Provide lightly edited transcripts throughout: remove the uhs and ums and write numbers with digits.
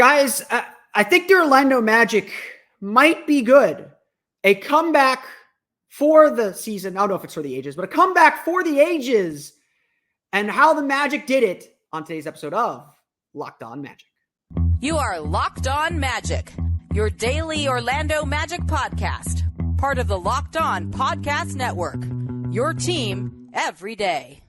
Guys, I think the Orlando Magic might be good. A comeback for the season. I don't know if it's for the ages, but a comeback for the ages, and how the Magic did it on today's episode of Locked On Magic. You are Locked On Magic, your daily Orlando Magic podcast. Part of the Locked On Podcast Network, your team every day.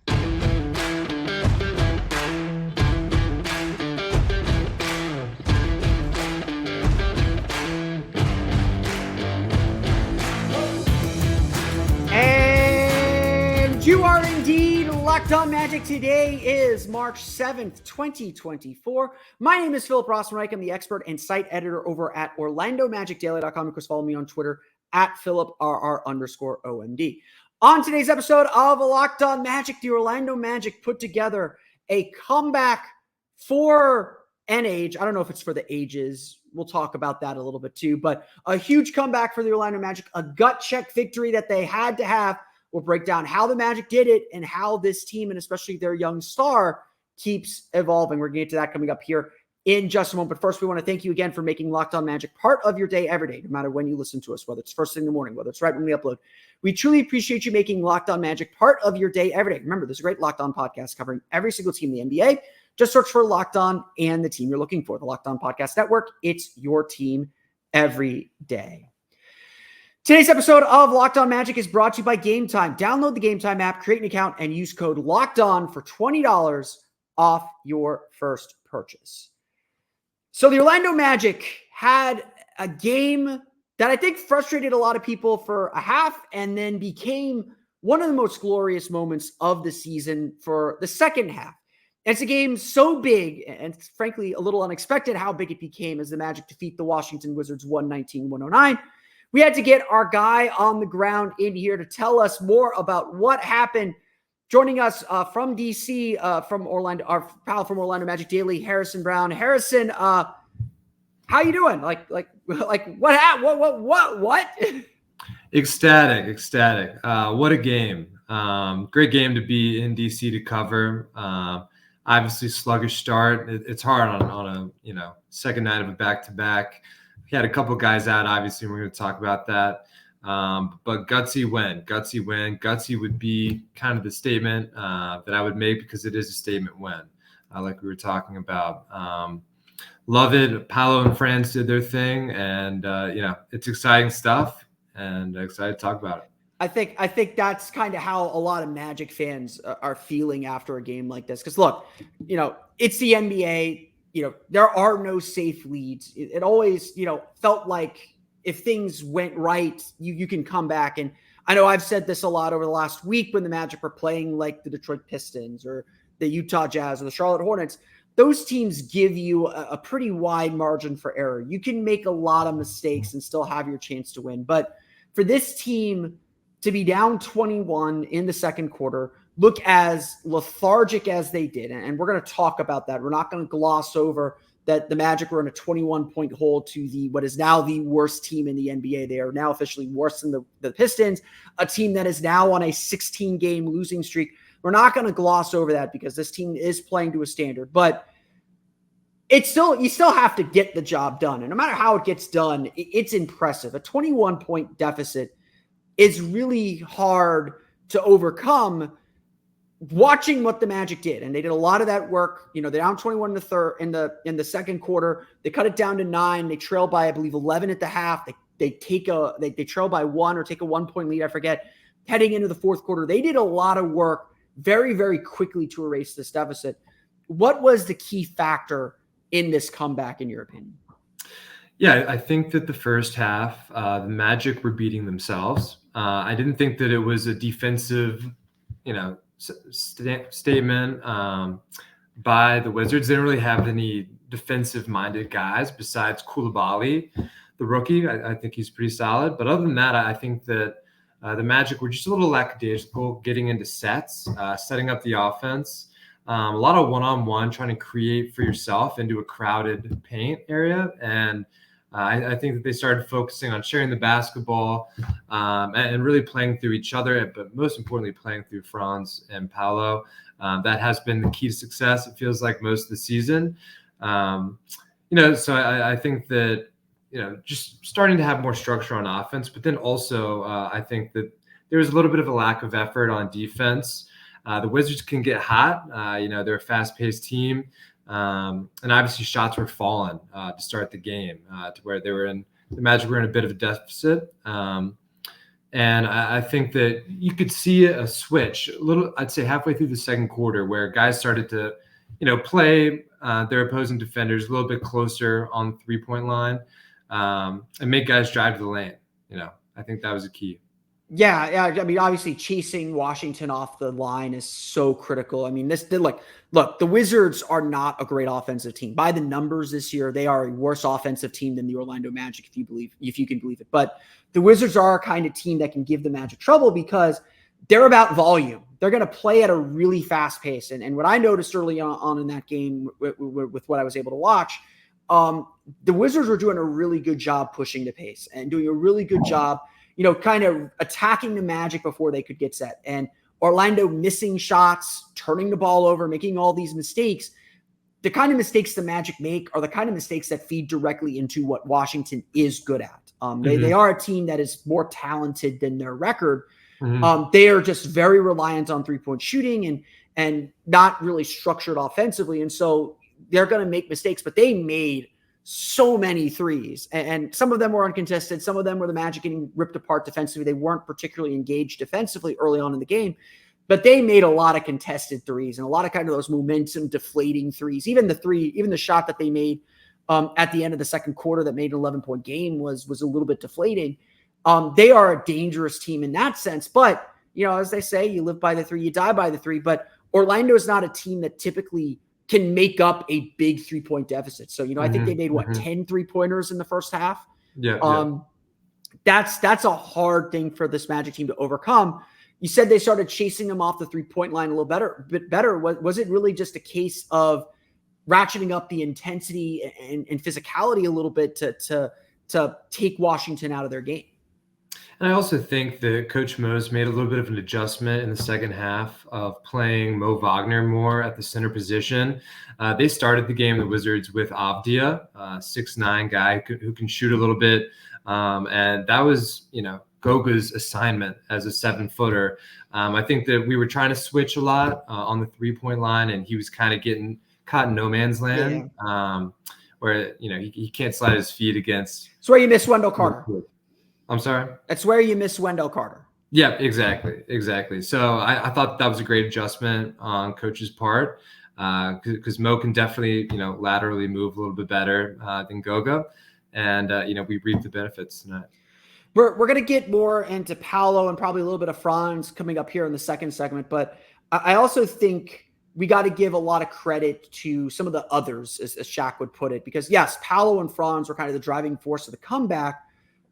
And you are indeed Locked On Magic. Today is March 7th, 2024. My name is Philip Rossman-Reich. I'm the expert and site editor over at OrlandoMagicDaily.com. Of course, follow me on Twitter at PhilipRR_OMD. On today's episode of Locked On Magic, the Orlando Magic put together a comeback for an age. I don't know if it's for the ages. We'll talk about that a little bit too, but a huge comeback for the Orlando Magic, a gut check victory that they had to have. We'll break down how the Magic did it and how this team, and especially their young star, keeps evolving. We're going to get to that coming up here in just a moment. But first, we want to thank you again for making Locked On Magic part of your day every day, no matter when you listen to us, whether it's first thing in the morning, whether it's right when we upload. We truly appreciate you making Locked On Magic part of your day every day. Remember, there's a great Locked On podcast covering every single team in the NBA. Just search for Locked On and the team you're looking for, the Locked On Podcast Network. It's your team every day. Today's episode of Locked On Magic is brought to you by Game Time. Download the Game Time app, create an account, and use code LOCKEDON for $20 off your first purchase. So the Orlando Magic had a game that I think frustrated a lot of people for a half and then became one of the most glorious moments of the season for the second half. It's a game so big and frankly a little unexpected how big it became as the Magic defeat the Washington Wizards 119-109. We had to get our guy on the ground in here to tell us more about what happened. Joining us from DC, from Orlando, our pal from Orlando Magic Daily, Harrison Brown. Harrison, how you doing? Like what happened? What? Ecstatic. What a game. Great game to be in DC to cover. Obviously sluggish start. It's hard on a second night of a back-to-back. We had a couple guys out, obviously, we're going to talk about that. But gutsy win. Gutsy would be kind of the statement that I would make because it is a statement win, like we were talking about. Love it. Paolo and Fran did their thing, and it's exciting stuff, and excited to talk about it. I think that's kind of how a lot of Magic fans are feeling after a game like this. Because look, it's the NBA. There are no safe leads. It always, felt like if things went right, you can come back. And I know I've said this a lot over the last week when the Magic were playing like the Detroit Pistons or the Utah Jazz or the Charlotte Hornets. Those teams give you a pretty wide margin for error. You can make a lot of mistakes and still have your chance to win. But for this team to be down 21 in the second quarter, look as lethargic as they did. And we're going to talk about that. We're not going to gloss over that the Magic were in a 21-point hole to what is now the worst team in the NBA. They are now officially worse than the Pistons, a team that is now on a 16-game losing streak. We're not going to gloss over that because this team is playing to a standard. But you still have to get the job done. And no matter how it gets done, it's impressive. A 21-point deficit is really hard to overcome. Watching what the Magic did, and they did a lot of that work. They're down 21 in the second quarter. They cut it down to 9. They trail by, I believe, 11 at the half. They trail by 1 or take a 1-point lead. I forget. Heading into the fourth quarter, they did a lot of work very, very quickly to erase this deficit. What was the key factor in this comeback, in your opinion? Yeah, I think that the first half, the Magic were beating themselves. I didn't think that it was a defensive, statement by the Wizards. They didn't really have any defensive-minded guys besides Coulibaly, the rookie. I think he's pretty solid. But other than that, I think that the Magic were just a little lackadaisical getting into sets, setting up the offense. A lot of one-on-one, trying to create for yourself into a crowded paint area. And I think that they started focusing on sharing the basketball and really playing through each other, but most importantly, playing through Franz and Paolo. That has been the key to success, it feels like, most of the season. So I think that, just starting to have more structure on offense, but then also I think that there was a little bit of a lack of effort on defense. The Wizards can get hot. They're a fast-paced team. And obviously shots were falling to start the game to where the Magic were in a bit of a deficit. And I think that you could see a switch I'd say halfway through the second quarter, where guys started to, play their opposing defenders a little bit closer on the 3-point line and make guys drive to the lane. I think that was a key. Yeah. I mean, obviously chasing Washington off the line is so critical. I mean, look, the Wizards are not a great offensive team. By the numbers this year, they are a worse offensive team than the Orlando Magic, if you can believe it. But the Wizards are a kind of team that can give the Magic trouble because they're about volume. They're going to play at a really fast pace. And what I noticed early on in that game with what I was able to watch, the Wizards were doing a really good job pushing the pace and doing a really good job, kind of attacking the Magic before they could get set. And Orlando missing shots, turning the ball over, making all these mistakes. The kind of mistakes the Magic make are the kind of mistakes that feed directly into what Washington is good at. They are a team that is more talented than their record. They are just very reliant on 3-point shooting and not really structured offensively. And so they're going to make mistakes, but they made so many threes, and some of them were uncontested. Some of them were the Magic getting ripped apart defensively. They weren't particularly engaged defensively early on in the game, but they made a lot of contested threes and a lot of kind of those momentum deflating threes. Even the shot that they made at the end of the second quarter that made an 11-point game was a little bit deflating. They are a dangerous team in that sense, but as they say, you live by the three, you die by the three. But Orlando is not a team that typically can make up a big 3-point deficit. So, I think they made 10 3-pointers in the first half. That's a hard thing for this Magic team to overcome. You said they started chasing them off the 3-point line a bit better. Was it really just a case of ratcheting up the intensity and physicality a little bit to take Washington out of their game? And I also think that Coach Mo's made a little bit of an adjustment in the second half of playing Mo Wagner more at the center position. They started the game, the Wizards, with Avdia, 6'9" guy who can shoot a little bit. And that was, Goga's assignment as a 7-footer. I think that we were trying to switch a lot on the 3-point line, and he was kind of getting caught in no man's land where, he can't slide his feet against. That's where you miss Wendell Carter. I'm sorry? That's where you miss Wendell Carter. Yeah, exactly. So I thought that was a great adjustment on Coach's part because Mo can definitely, laterally move a little bit better than Goga. And, we reap the benefits tonight. We're going to get more into Paolo and probably a little bit of Franz coming up here in the second segment. But I also think we got to give a lot of credit to some of the others, as Shaq would put it. Because, yes, Paolo and Franz were kind of the driving force of the comeback.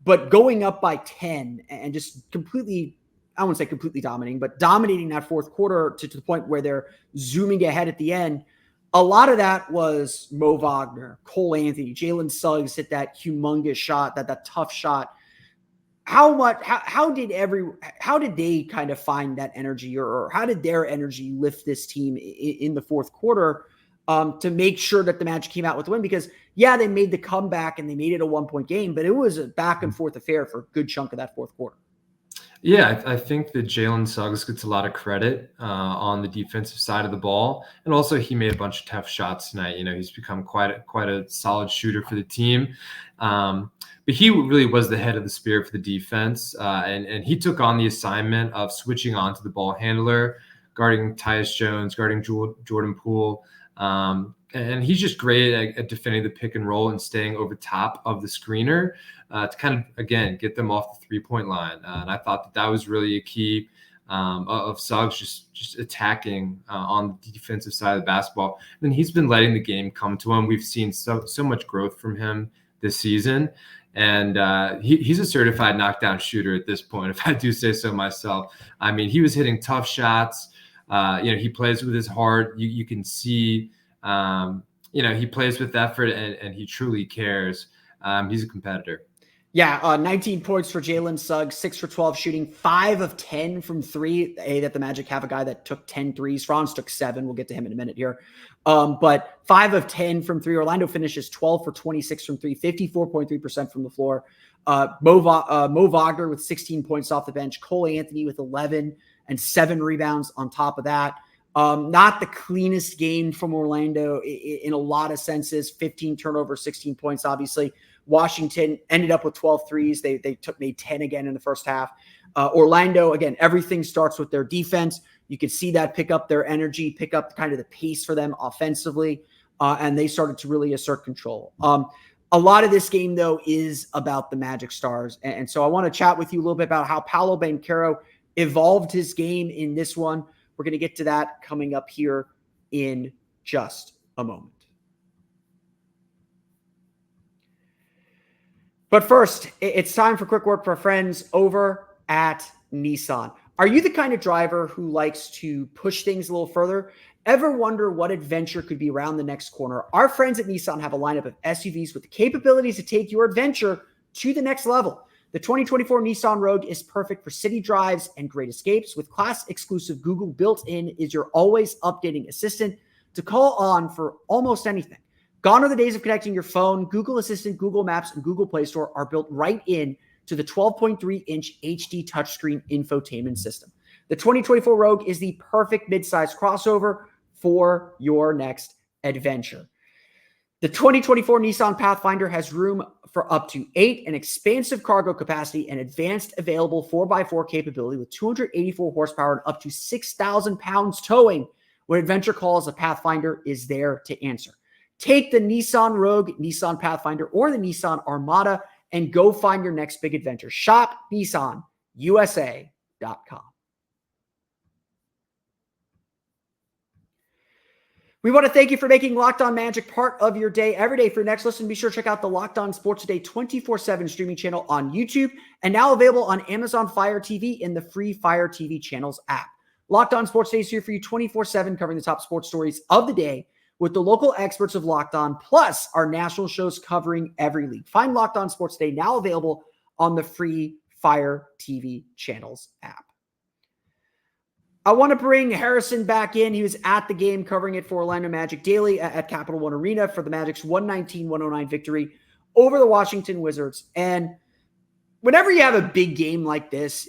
But going up by 10 and just completely, I wouldn't say completely dominating, but dominating that fourth quarter to the point where they're zooming ahead at the end, a lot of that was Mo Wagner, Cole Anthony, Jaylen Suggs hit that humongous shot, that tough shot. How did they kind of find that energy, or how did their energy lift this team in the fourth quarter to make sure that the Magic came out with the win? Because they made the comeback and they made it a 1-point game, but it was a back and forth affair for a good chunk of that fourth quarter. Yeah, I think that Jaylen Suggs gets a lot of credit on the defensive side of the ball, and also he made a bunch of tough shots tonight. He's become quite a solid shooter for the team, but he really was the head of the spear for the defense, and he took on the assignment of switching on to the ball handler, guarding Tyus Jones, guarding Jordan Poole. And he's just great at defending the pick and roll and staying over top of the screener to kind of, again, get them off the 3-point line. And I thought that was really a key of Suggs just attacking on the defensive side of the basketball. And he's been letting the game come to him. We've seen so much growth from him this season. And he's a certified knockdown shooter at this point, if I do say so myself. I mean, he was hitting tough shots. He plays with his heart. You can see, he plays with effort and he truly cares. He's a competitor. Yeah, 19 points for Jaylen Suggs, 6 for 12 shooting, 5 of 10 from three. That the Magic have a guy that took 10 threes. Franz took 7. We'll get to him in a minute here. But 5 of 10 from three. Orlando finishes 12 for 26 from three, 54.3% from the floor. Mo Wagner with 16 points off the bench. Cole Anthony with 11 and 7 rebounds on top of that. Not the cleanest game from Orlando in a lot of senses. 15 turnovers, 16 points, obviously. Washington ended up with 12 threes. They made 10 again in the first half. Orlando, again, everything starts with their defense. You could see that pick up their energy, pick up kind of the pace for them offensively, and they started to really assert control. A lot of this game, though, is about the Magic Stars. And so I want to chat with you a little bit about how Paolo Banchero evolved his game in this one. We're going to get to that coming up here in just a moment. But first, it's time for quick word for friends over at Nissan. Are you the kind of driver who likes to push things a little further? Ever wonder what adventure could be around the next corner? Our friends at Nissan have a lineup of SUVs with the capabilities to take your adventure to the next level. The 2024 Nissan Rogue is perfect for city drives and great escapes. With class-exclusive Google built in is your always updating assistant to call on for almost anything. Gone are the days of connecting your phone. Google Assistant, Google Maps, and Google Play Store are built right in to the 12.3-inch HD touchscreen infotainment system. The 2024 Rogue is the perfect midsize crossover for your next adventure. The 2024 Nissan Pathfinder has room for up to 8, an expansive cargo capacity, and advanced available 4x4 capability with 284 horsepower and up to 6,000 pounds towing. When adventure calls, a Pathfinder is there to answer. Take the Nissan Rogue, Nissan Pathfinder, or the Nissan Armada and go find your next big adventure. Shop NissanUSA.com. We want to thank you for making Locked On Magic part of your day every day. For your next listen, be sure to check out the Locked On Sports Today 24/7 streaming channel on YouTube and now available on Amazon Fire TV in the free Fire TV channels app. Locked On Sports Today is here for you 24/7, covering the top sports stories of the day with the local experts of Locked On, plus our national shows covering every league. Find Locked On Sports Today now available on the free Fire TV channels app. I want to bring Harrison back in. He was at the game covering it for Orlando Magic Daily at Capital One Arena for the Magic's 119-109 victory over the Washington Wizards. And whenever you have a big game like this,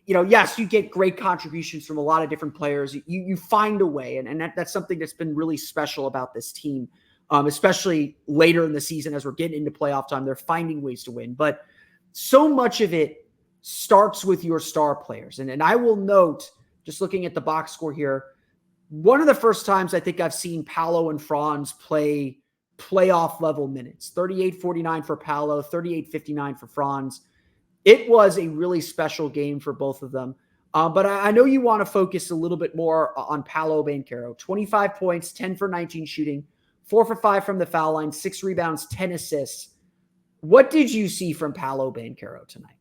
yes, you get great contributions from a lot of different players. You find a way, and that's something that's been really special about this team, especially later in the season as we're getting into playoff time. They're finding ways to win. But so much of it starts with your star players. And I will note, just looking at the box score here, one of the first times I think I've seen Paolo and Franz play playoff level minutes. 38-49 for Paolo, 38-59 for Franz. It was a really special game for both of them. But I know you want to focus a little bit more on Paolo Banchero. 25 points, 10 for 19 shooting, 4 for 5 from the foul line, 6 rebounds, 10 assists. What did you see from Paolo Banchero tonight?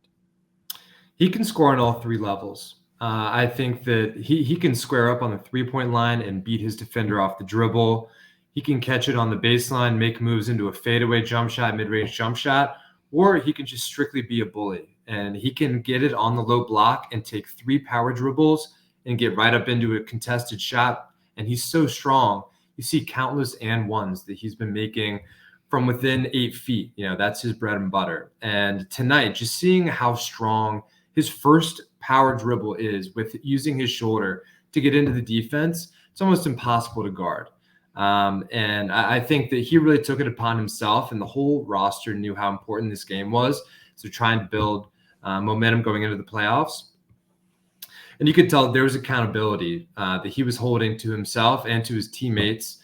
He can score on all three levels. I think that he can square up on the three-point line and beat his defender off the dribble. He can catch it on the baseline, make moves into a fadeaway jump shot, mid-range jump shot, or he can just strictly be a bully. And he can get it on the low block and take 3 power dribbles and get right up into a contested shot. And he's so strong. You see countless and ones that he's been making from within 8 feet. That's his bread and butter. And tonight, just seeing how strong his first power dribble is with using his shoulder to get into the defense, it's almost impossible to guard. And I think that he really took it upon himself, and the whole roster knew how important this game was. So trying to build momentum going into the playoffs. And you could tell there was accountability that he was holding to himself and to his teammates.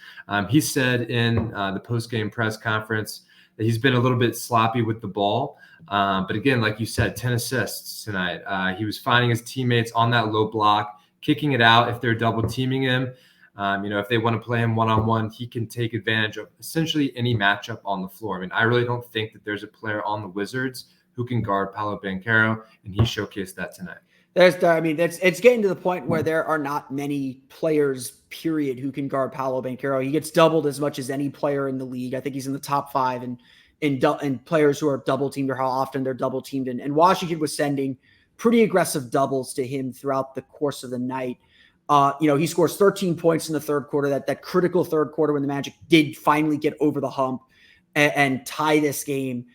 He said in the post-game press conference that he's been a little bit sloppy with the ball. But again, like you said, 10 assists tonight. He was finding his teammates on that low block, kicking it out if they're double teaming him. If they want to play him one-on-one, he can take advantage of essentially any matchup on the floor. I mean, I really don't think that there's a player on the Wizards who can guard Paolo Banchero, and he showcased that tonight. It's getting to the point where there are not many players, period, who can guard Paolo Banchero. He gets doubled as much as any player in the league. I think he's in the top 5 in in players who are double teamed or how often they're double teamed. And Washington was sending pretty aggressive doubles to him throughout the course of the night. He scores 13 points in the third quarter, that critical third quarter when the Magic did finally get over the hump and tie this game.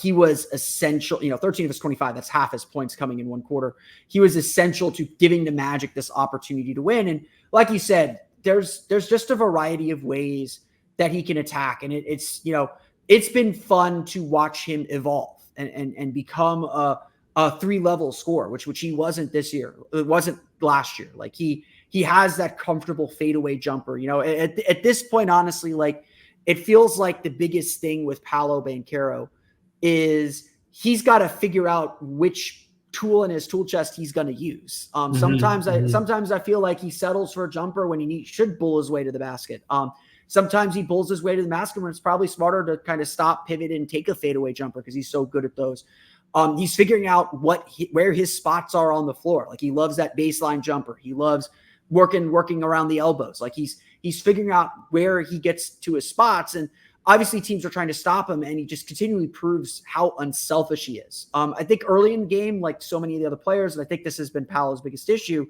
He was essential, 13 of his 25, that's half his points coming in one quarter. He was essential to giving the Magic this opportunity to win. And like you said, there's just a variety of ways that he can attack. And it's been fun to watch him evolve and become a 3-level scorer, which he wasn't this year. It wasn't last year. Like he has that comfortable fadeaway jumper. At this point, honestly, like it feels like the biggest thing with Paolo Banchero is he's got to figure out which tool in his tool chest he's going to use. Sometimes I feel like he settles for a jumper when he should bull his way to the basket. Sometimes he pulls his way to the basket when it's probably smarter to kind of stop, pivot, and take a fadeaway jumper because he's so good at those. He's figuring out where his spots are on the floor. Like he loves that baseline jumper. He loves working around the elbows. Like he's figuring out where he gets to his spots. And obviously teams are trying to stop him, and he just continually proves how unselfish he is. I think early in the game, like so many of the other players, and I think this has been Paolo's biggest issue,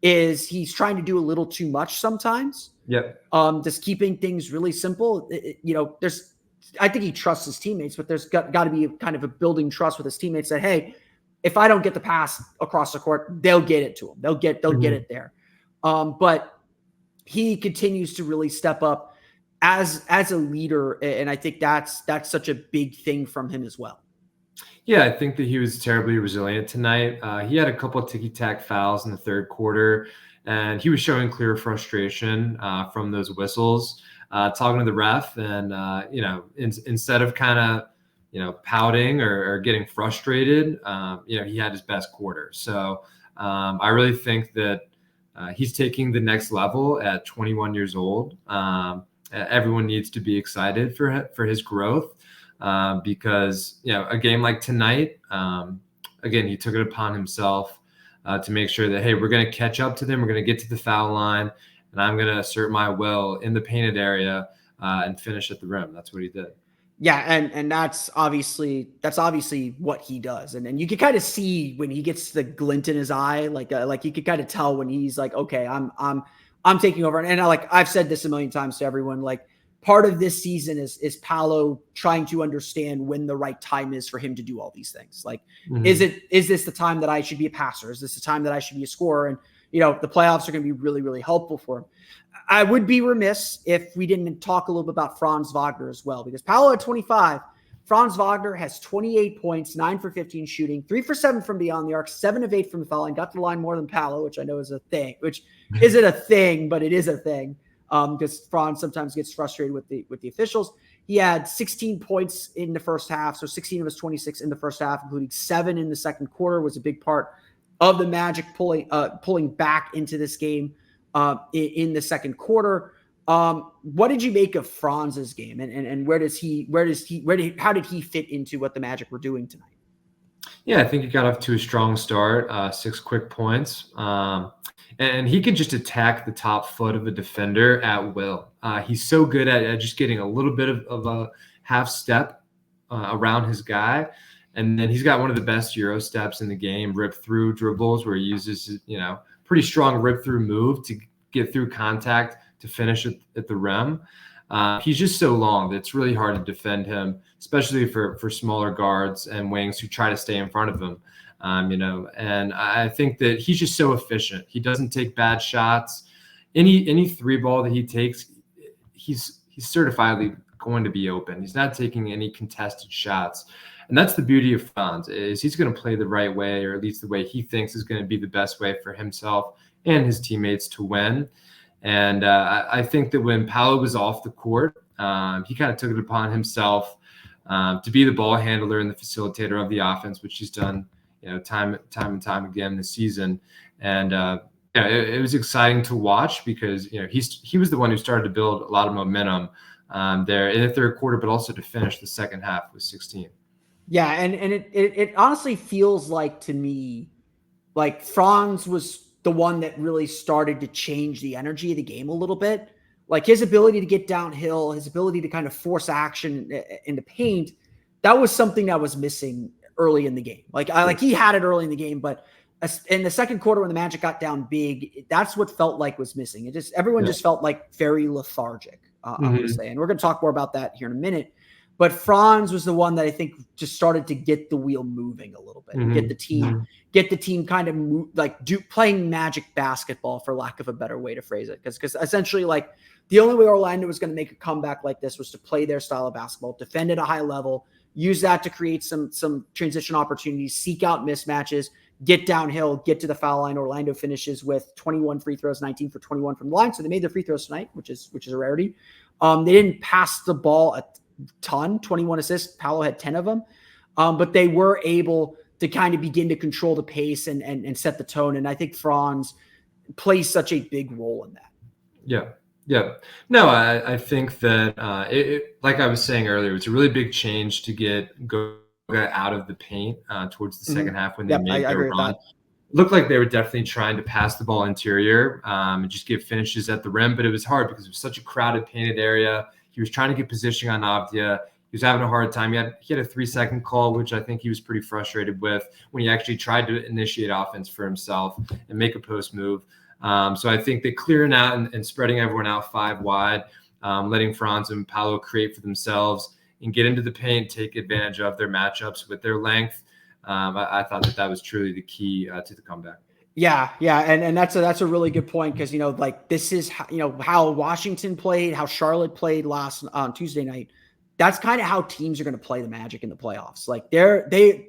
is he's trying to do a little too much sometimes. Yep. Just keeping things really simple. I think he trusts his teammates, but there's got to be kind of a building trust with his teammates that, hey, if I don't get the pass across the court, they'll get it to him. They'll get it there. But he continues to really step up as a leader, and I think that's such a big thing from him as well. Yeah, I think that he was terribly resilient tonight. He had a couple of ticky-tack fouls in the third quarter, and he was showing clear frustration from those whistles, talking to the ref, and instead of kind of pouting or getting frustrated, he had his best quarter. So I really think that he's taking the next level at 21 years old. Everyone needs to be excited for his growth because a game like tonight, again, he took it upon himself to make sure that, hey, we're going to catch up to them. We're going to get to the foul line, and I'm going to assert my will in the painted area and finish at the rim. That's what he did. Yeah, and that's obviously what he does, and you can kind of see when he gets the glint in his eye, like you could kind of tell when he's like, okay, I'm taking over. And I've said this a million times to everyone, like part of this season is Paolo trying to understand when the right time is for him to do all these things. Like, is this the time that I should be a passer? Is this the time that I should be a scorer? And, the playoffs are going to be really, really helpful for him. I would be remiss if we didn't talk a little bit about Franz Wagner as well, because Paolo at 25, Franz Wagner has 28 points, 9 for 15 shooting, 3 for 7 from beyond the arc, 7 of 8 from the foul line, got to the line more than Paolo, which I know is a thing, which isn't a thing, but it is a thing because Fran sometimes gets frustrated with the officials. He had 16 points in the first half, so 16 of his 26 in the first half, including 7 in the second quarter, was a big part of the Magic pulling back into this game in the second quarter. What did you make of Franz's game, and how did he fit into what the Magic were doing tonight? Yeah, I think he got off to a strong start, 6 quick points. And he can just attack the top foot of the defender at will. He's so good at just getting a little bit of a half step around his guy. And then he's got one of the best Euro steps in the game, rip through dribbles, where he uses, pretty strong rip through move to get through contact to finish at the rim. He's just so long that it's really hard to defend him, especially for smaller guards and wings who try to stay in front of him. And I think that he's just so efficient. He doesn't take bad shots. Any three ball that he takes, he's certifiably going to be open. He's not taking any contested shots. And that's the beauty of Franz, is he's going to play the right way, or at least the way he thinks is going to be the best way for himself and his teammates to win. And I think that when Paolo was off the court, he kind of took it upon himself to be the ball handler and the facilitator of the offense, which he's done, time and time again this season. And it was exciting to watch because he was the one who started to build a lot of momentum there in the third quarter, but also to finish the second half with 16. Yeah, and it honestly feels like to me, like Franz was the one that really started to change the energy of the game a little bit. like his ability to get downhill, his ability to kind of force action in the paint, that was something that was missing early in the game. Like he had it early in the game, but in the second quarter when the Magic got down big, that's what felt like was missing. Everyone just felt like very lethargic, I would say. And we're going to talk more about that here in a minute. But Franz was the one that I think just started to get the wheel moving a little bit, get the team kind of playing Magic basketball, for lack of a better way to phrase it. Because essentially, like, the only way Orlando was going to make a comeback like this was to play their style of basketball, defend at a high level, use that to create some transition opportunities, seek out mismatches, get downhill, get to the foul line. Orlando finishes with 21 free throws, 19 for 21 from the line. So they made their free throws tonight, which is a rarity. They didn't pass the ball a ton, 21 assists. Paolo had 10 of them. But they were able to kind of begin to control the pace and set the tone. And I think Franz plays such a big role in that. Yeah. Yeah. No, I think that like I was saying earlier, it's a really big change to get Goga out of the paint towards the second half when they made their run. Looked like they were definitely trying to pass the ball interior and just get finishes at the rim, but it was hard because it was such a crowded painted area. He was trying to get positioning on Avdia. He was having a hard time. He had a 3-second call, which I think he was pretty frustrated with when he actually tried to initiate offense for himself and make a post move. So I think that clearing out and spreading everyone out 5 wide, letting Franz and Paolo create for themselves and get into the paint, take advantage of their matchups with their length. I thought that was truly the key to the comeback. Yeah. And that's a really good point. Cause this is how Washington played, how Charlotte played on Tuesday night. That's kind of how teams are going to play the Magic in the playoffs. Like the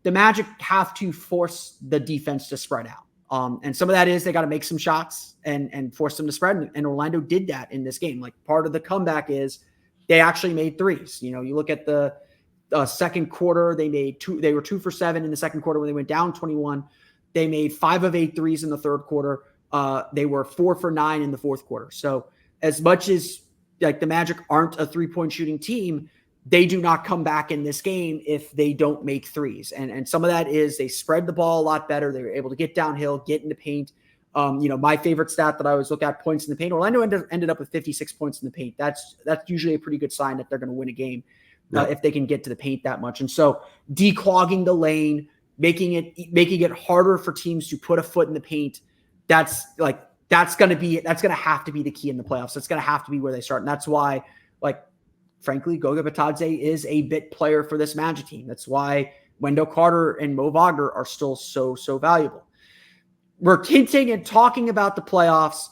Magic have to force the defense to spread out. And some of that is they got to make some shots and force them to spread. And Orlando did that in this game. Like, part of the comeback is they actually made threes. You look at the second quarter, they were 2 for 7 in the second quarter when they went down 21. They made 5 of 8 threes in the third quarter. They were 4 for 9 in the fourth quarter. So as much as the Magic aren't a 3-point shooting team, they do not come back in this game if they don't make threes. And some of that is they spread the ball a lot better. They were able to get downhill, get in the paint. My favorite stat that I always look at, points in the paint. Orlando ended up with 56 points in the paint. That's usually a pretty good sign that they're going to win a game if they can get to the paint that much. And so declogging the lane, making it harder for teams to put a foot in the paint, that's going to have to be the key in the playoffs. That's going to have to be where they start. And that's why, frankly, Goga Bitadze is a bit player for this Magic team. That's why Wendell Carter and Mo Wagner are still so valuable. We're hinting and talking about the playoffs.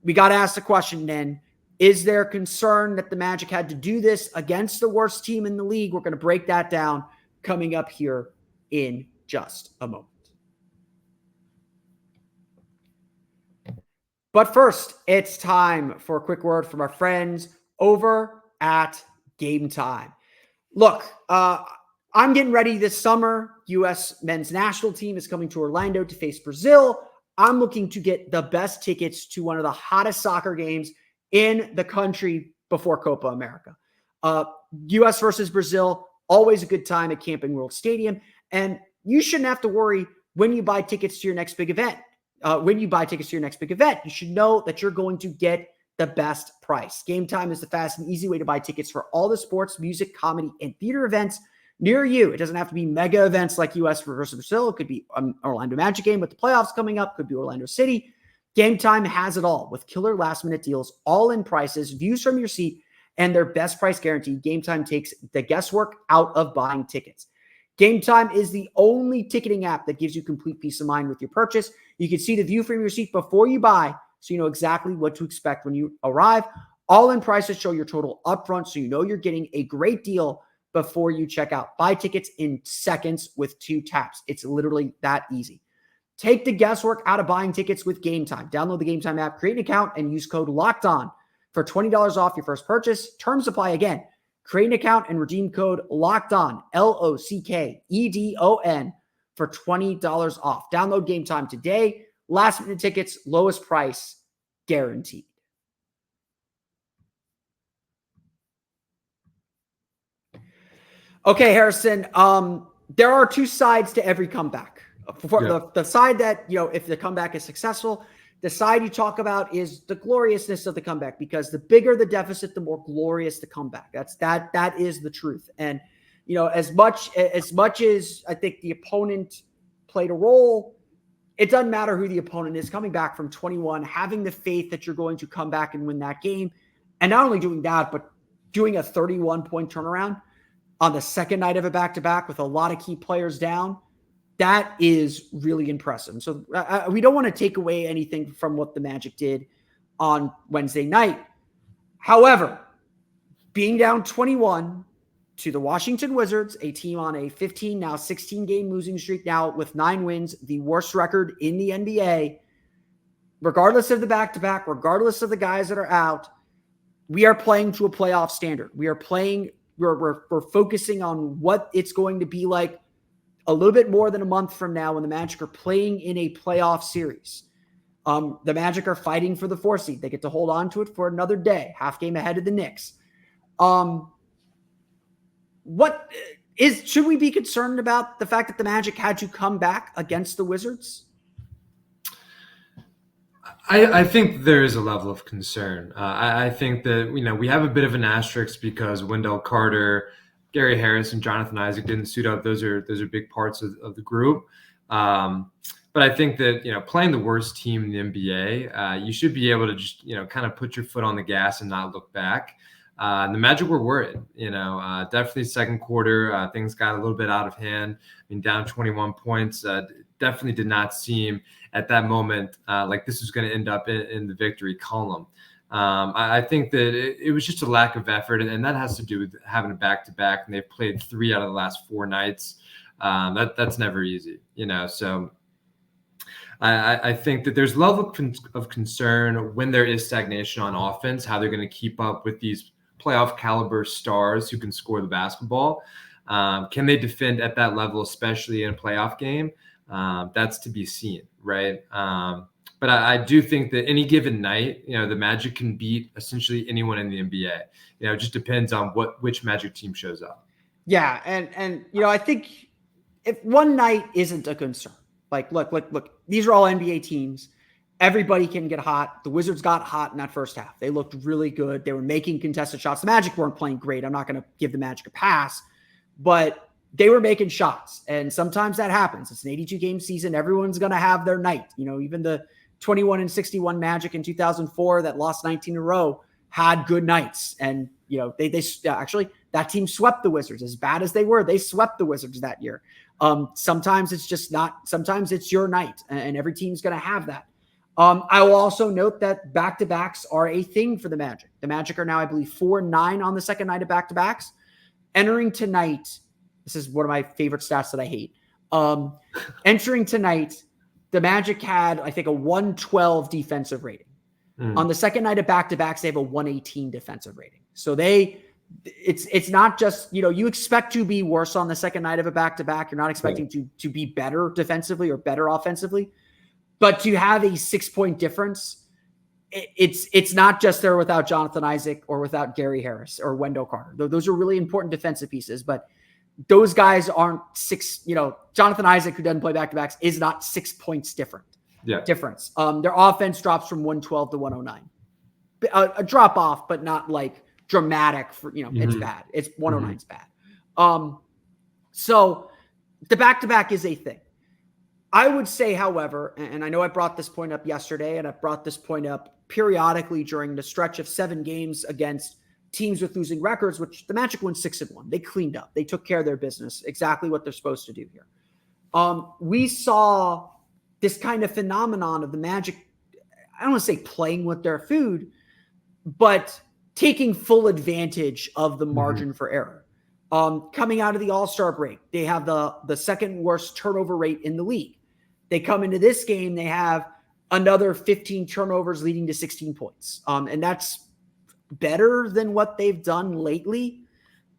We got to ask the question then, is there concern that the Magic had to do this against the worst team in the league? We're going to break that down coming up here in just a moment. But first, it's time for a quick word from our friends over at Game Time. Look, I'm getting ready this summer. U.S. men's national team is coming to Orlando to face Brazil. I'm looking to get the best tickets to one of the hottest soccer games in the country before Copa America. U.S. versus Brazil, always a good time at Camping World Stadium. And you shouldn't have to worry when you buy tickets to your next big event. You should know that you're going to get the best price. Game Time is the fast and easy way to buy tickets for all the sports, music, comedy, and theater events near you. It doesn't have to be mega events like U.S. versus Brazil. It could be an Orlando Magic game with the playoffs coming up. Could be Orlando City. Game Time has it all with killer last-minute deals, all-in prices, views from your seat, and their best price guarantee. Game Time takes the guesswork out of buying tickets. Game Time is the only ticketing app that gives you complete peace of mind with your purchase. You can see the view from your seat before you buy, so you know exactly what to expect when you arrive. All-in prices show your total upfront, so you know you're getting a great deal before you check out. Buy tickets in seconds with 2 taps. It's literally that easy. Take the guesswork out of buying tickets with Game Time. Download the Game Time app, create an account, and use code LOCKEDON for $20 off your first purchase. Terms apply again. Create an account and redeem code LOCKEDON, LOCKEDON, for $20 off. Download Game Time today. Last minute tickets, lowest price, guaranteed. Okay, Harrison, there are 2 sides to every comeback. The side that, if the comeback is successful, The side you talk about is the gloriousness of the comeback, because the bigger the deficit, the more glorious the comeback. That is the truth. And, as much as I think the opponent played a role, it doesn't matter who the opponent is. Coming back from 21, having the faith that you're going to come back and win that game. And not only doing that, but doing a 31-point turnaround on the second night of a back-to-back with a lot of key players down. That is really impressive. So we don't want to take away anything from what the Magic did on Wednesday night. However, being down 21 to the Washington Wizards, a team on a 15, now 16-game losing streak, now with 9 wins, the worst record in the NBA, regardless of the back-to-back, regardless of the guys that are out, we are playing to a playoff standard. We're focusing on what it's going to be like a little bit more than a month from now when the Magic are playing in a playoff series. The Magic are fighting for the 4 seed. They get to hold on to it for another day, half game ahead of the Knicks. Should we be concerned about the fact that the Magic had to come back against the Wizards? I think there is a level of concern. I think that, we have a bit of an asterisk because Wendell Carter, Gary Harris, and Jonathan Isaac didn't suit up. Those are big parts of the group. But I think that, playing the worst team in the NBA, you should be able to just, kind of put your foot on the gas and not look back. The Magic were worried, definitely second quarter, things got a little bit out of hand. Down 21 points, definitely did not seem at that moment like this was going to end up in the victory column. I think that it was just a lack of effort, and that has to do with having a back-to-back, and they've played 3 out of the last 4 nights. That's never easy, So I think that there's a level of concern when there is stagnation on offense, how they're going to keep up with these playoff caliber stars who can score the basketball. Can they defend at that level, especially in a playoff game? That's to be seen, right? But I do think that any given night, the Magic can beat essentially anyone in the NBA. It just depends on which Magic team shows up. Yeah, and I think if one night isn't a concern, like look, these are all NBA teams. Everybody can get hot. The Wizards got hot in that first half. They looked really good. They were making contested shots. The Magic weren't playing great. I'm not going to give the Magic a pass, but they were making shots. And sometimes that happens. It's an 82-game season. Everyone's going to have their night. Even the 21-61 Magic in 2004 that lost 19 in a row had good nights. And, they actually, that team swept the Wizards. As bad as they were, they swept the Wizards that year. Sometimes it's just not. Sometimes it's your night, and every team's going to have that. I will also note that back-to-backs are a thing for the Magic. The Magic are now, I believe, 4-9 on the second night of back-to-backs. Entering tonight, this is one of my favorite stats that I hate. Entering tonight, the Magic had, I think, a 112 defensive rating. On the second night of back-to-backs, they have a 118 defensive rating. So it's not just, you expect to be worse on the second night of a back-to-back. You're not expecting to be better defensively or better offensively. But to have a 6-point difference, it's not just there without Jonathan Isaac or without Gary Harris or Wendell Carter. Those are really important defensive pieces, but those guys aren't 6. Jonathan Isaac, who doesn't play back-to-backs, is not 6 points difference. Their offense drops from 112 to 109. A drop off, but not like dramatic. It's bad. It's 109 is bad. So the back-to-back is a thing. I would say, however, and I know I brought this point up yesterday, and I brought this point up periodically during the stretch of 7 games against teams with losing records, which the Magic won 6-1. They cleaned up. They took care of their business, exactly what they're supposed to do here. We saw this kind of phenomenon of the Magic, I don't want to say playing with their food, but taking full advantage of the margin for error. Coming out of the All-Star break, they have the second worst turnover rate in the league. They come into this game, they have another 15 turnovers leading to 16 points. And that's better than what they've done lately,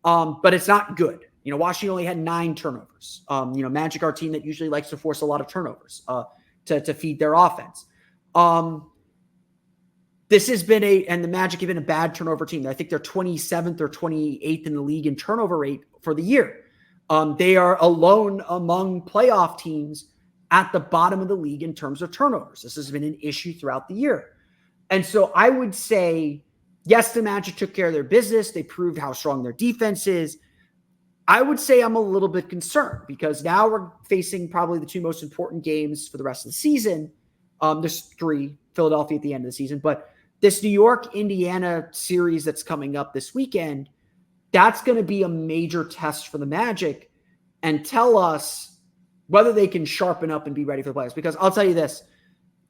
but it's not good. Washington only had 9 turnovers. Magic, our team that usually likes to force a lot of turnovers to feed their offense. This has been and the Magic have been a bad turnover team. I think they're 27th or 28th in the league in turnover rate for the year. They are alone among playoff teams at the bottom of the league in terms of turnovers. This has been an issue throughout the year. And so I would say, yes, the Magic took care of their business. They proved how strong their defense is. I would say I'm a little bit concerned because now we're facing probably the two most important games for the rest of the season. There's 3, Philadelphia at the end of the season, but this New York-Indiana series that's coming up this weekend, that's going to be a major test for the Magic and tell us whether they can sharpen up and be ready for the playoffs. Because I'll tell you this,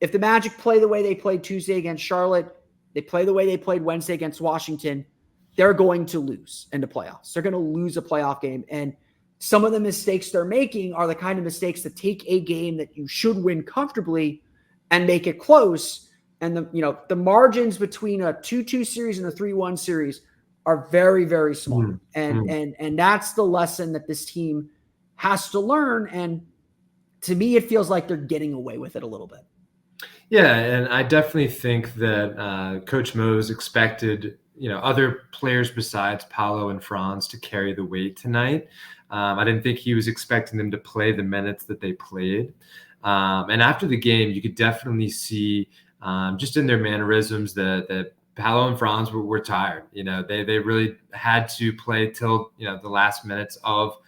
if the Magic play the way they played Tuesday against Charlotte, they play the way they played Wednesday against Washington, they're going to lose in the playoffs. They're going to lose a playoff game. And some of the mistakes they're making are the kind of mistakes that take a game that you should win comfortably and make it close. And the margins between a 2-2 series and a 3-1 series are very, very small. And that's the lesson that this team has to learn. And to me, it feels like they're getting away with it a little bit. Yeah, and I definitely think that Coach Mose expected other players besides Paolo and Franz to carry the weight tonight. I didn't think he was expecting them to play the minutes that they played. And after the game, you could definitely see just in their mannerisms that Paolo and Franz were tired. They really had to play till the last minutes of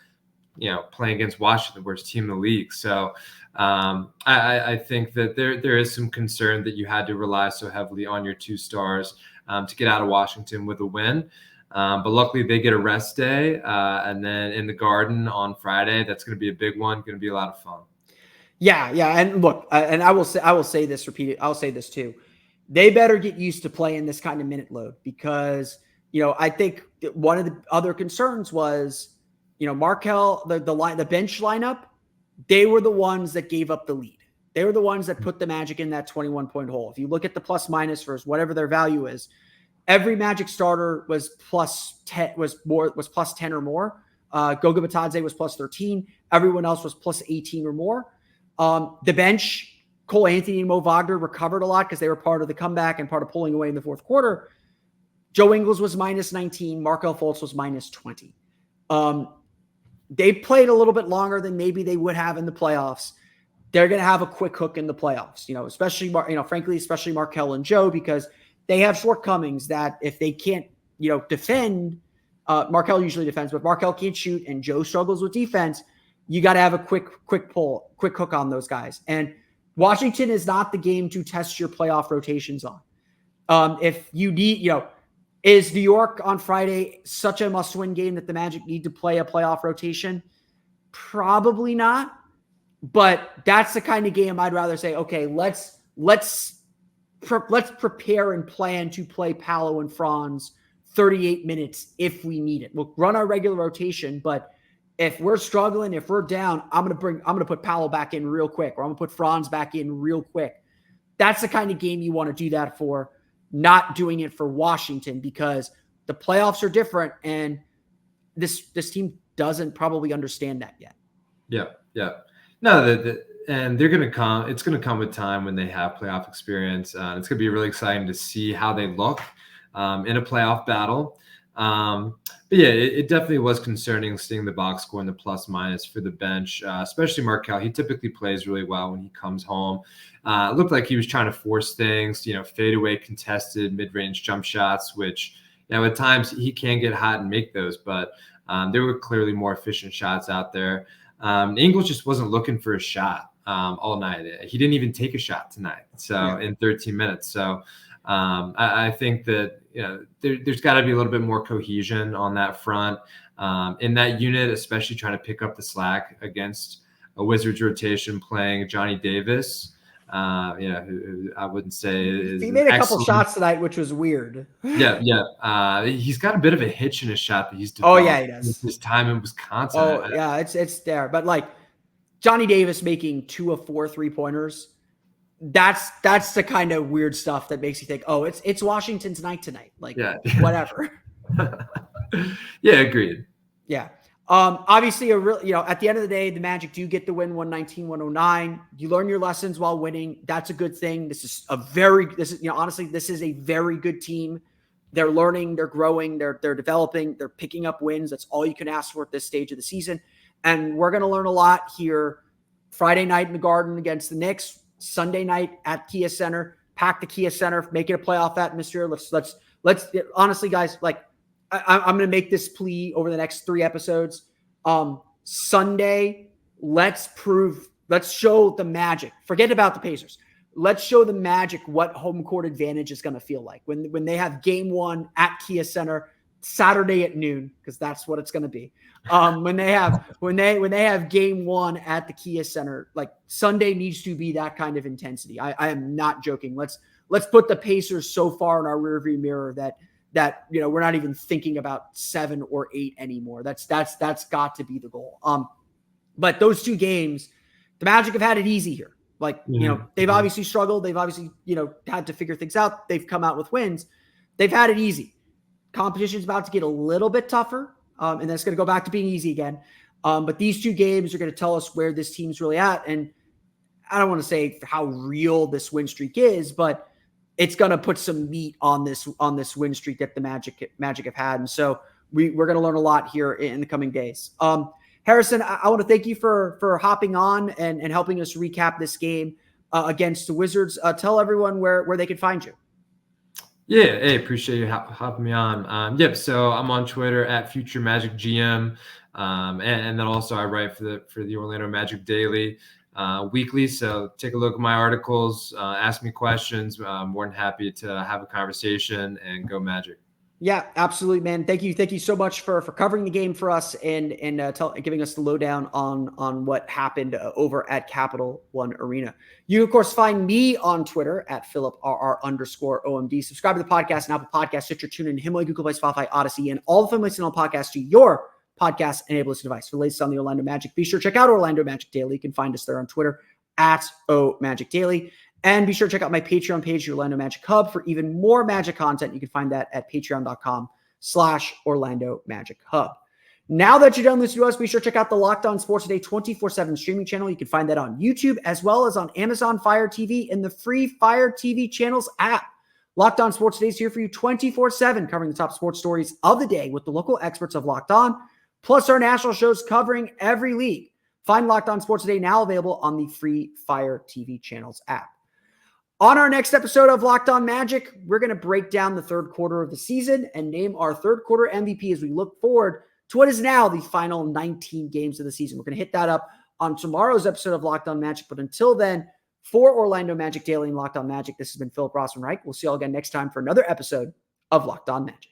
playing against Washington, the worst team in the league. So I think that there is some concern that you had to rely so heavily on your 2 stars to get out of Washington with a win. But luckily they get a rest day. And then in the Garden on Friday, that's going to be a big one, going to be a lot of fun. Yeah. And look, and I will say this, I'll say this too. They better get used to playing this kind of minute load because, I think one of the other concerns was, Markelle, the bench lineup, they were the ones that gave up the lead. They were the ones that put the Magic in that 21-point hole. If you look at the plus minus for whatever their value is, every Magic starter was plus 10 or more. Goga Bitadze was plus 13. Everyone else was plus 18 or more. The bench, Cole Anthony and Mo Wagner recovered a lot because they were part of the comeback and part of pulling away in the fourth quarter. Joe Ingles was minus 19. Markelle Fultz was minus 20. They played a little bit longer than maybe they would have in the playoffs. They're going to have a quick hook in the playoffs, especially, frankly, especially Markelle and Joe, because they have shortcomings that if they can't, defend, Markelle usually defends, but Markelle can't shoot and Joe struggles with defense. You got to have a quick hook on those guys. And Washington is not the game to test your playoff rotations on. If you need, is New York on Friday such a must-win game that the Magic need to play a playoff rotation? Probably not. But that's the kind of game I'd rather say, okay, let's prepare and plan to play Paolo and Franz 38 minutes if we need it. We'll run our regular rotation, but if we're struggling, if we're down, I'm going to put Paolo back in real quick, or I'm going to put Franz back in real quick. That's the kind of game you want to do that for, not doing it for Washington, because the playoffs are different and this team doesn't probably understand that yet. Yeah. No, and they're going to come. It's going to come with time when they have playoff experience. It's going to be really exciting to see how they look in a playoff battle. But yeah, it definitely was concerning seeing the box score in the plus minus for the bench, especially Markelle. He typically plays really well when he comes home. It looked like he was trying to force things, fadeaway contested mid-range jump shots, which, at times he can get hot and make those, but there were clearly more efficient shots out there. Ingles just wasn't looking for a shot all night. He didn't even take a shot tonight. So in 13 minutes. So I think that there's got to be a little bit more cohesion on that front in that unit, especially trying to pick up the slack against a Wizards rotation playing Johnny Davis. Who I wouldn't say is he made a couple shots tonight, which was weird. Yeah. He's got a bit of a hitch in his shot that he's developed. Oh yeah, he does. His time in Wisconsin. Oh yeah, it's there. But like Johnny Davis making 2 of 4 3-pointers, that's the kind of weird stuff that makes you think, oh, it's Washington's night tonight. Like whatever. Yeah, agreed. Yeah. Obviously, at the end of the day, the Magic do get the win 119-109. You learn your lessons while winning. That's a good thing. This is honestly, this is a very good team. They're learning, they're growing, they're developing, they're picking up wins. That's all you can ask for at this stage of the season. And we're going to learn a lot here Friday night in the Garden against the Knicks, Sunday night at Kia Center, pack the Kia Center, make it a playoff atmosphere. Let's honestly, guys, like I'm going to make this plea over the next 3 episodes. Sunday, let's show the Magic. Forget about the Pacers. Let's show the Magic what home court advantage is going to feel like when they have game 1 at Kia Center Saturday at noon, because that's what it's going to be. When they have game 1 at the Kia Center, like Sunday needs to be that kind of intensity. I am not joking. Let's put the Pacers so far in our rearview mirror that we're not even thinking about 7 or 8 anymore. That's got to be the goal. But those 2 games, the Magic have had it easy here. Like, they've obviously struggled. They've obviously, had to figure things out. They've come out with wins. They've had it easy. Competition's about to get a little bit tougher. And that's going to go back to being easy again. But these 2 games are going to tell us where this team's really at. And I don't want to say how real this win streak is, but it's going to put some meat on this win streak that the Magic have had. And so we're going to learn a lot here in the coming days. Harrison, I want to thank you for hopping on and helping us recap this game against the Wizards. Tell everyone where they can find you. Yeah, hey, appreciate you hopping me on. So I'm on Twitter at Future Magic GM, and then also I write for the Orlando Magic Daily weekly. So take a look at my articles, ask me questions. I'm more than happy to have a conversation and go Magic. Yeah, absolutely, man. Thank you so much for covering the game for us and giving us the lowdown on what happened over at Capital One Arena. You, of course, find me on Twitter at @PhilipRR_OMD. Subscribe to the podcast and Apple Podcasts, Stitcher, TuneIn, Himalaya, Google Play, Spotify, Odyssey, and all the fun listening on podcasts to your podcast-enabled device. For the latest on the Orlando Magic, be sure to check out Orlando Magic Daily. You can find us there on Twitter at @OMagicDaily. And be sure to check out my Patreon page, Orlando Magic Hub, for even more Magic content. You can find that at patreon.com/Orlando Magic Hub. Now that you're done listening to us, be sure to check out the Locked On Sports Today 24/7 streaming channel. You can find that on YouTube as well as on Amazon Fire TV and the free Fire TV channels app. Locked On Sports Today is here for you 24/7, covering the top sports stories of the day with the local experts of Locked On, plus our national shows covering every league. Find Locked On Sports Today now available on the free Fire TV channels app. On our next episode of Locked On Magic, we're going to break down the 3rd quarter of the season and name our 3rd quarter MVP as we look forward to what is now the final 19 games of the season. We're going to hit that up on tomorrow's episode of Locked On Magic. But until then, for Orlando Magic Daily and Locked On Magic, this has been Philip Rossman-Reich. We'll see you all again next time for another episode of Locked On Magic.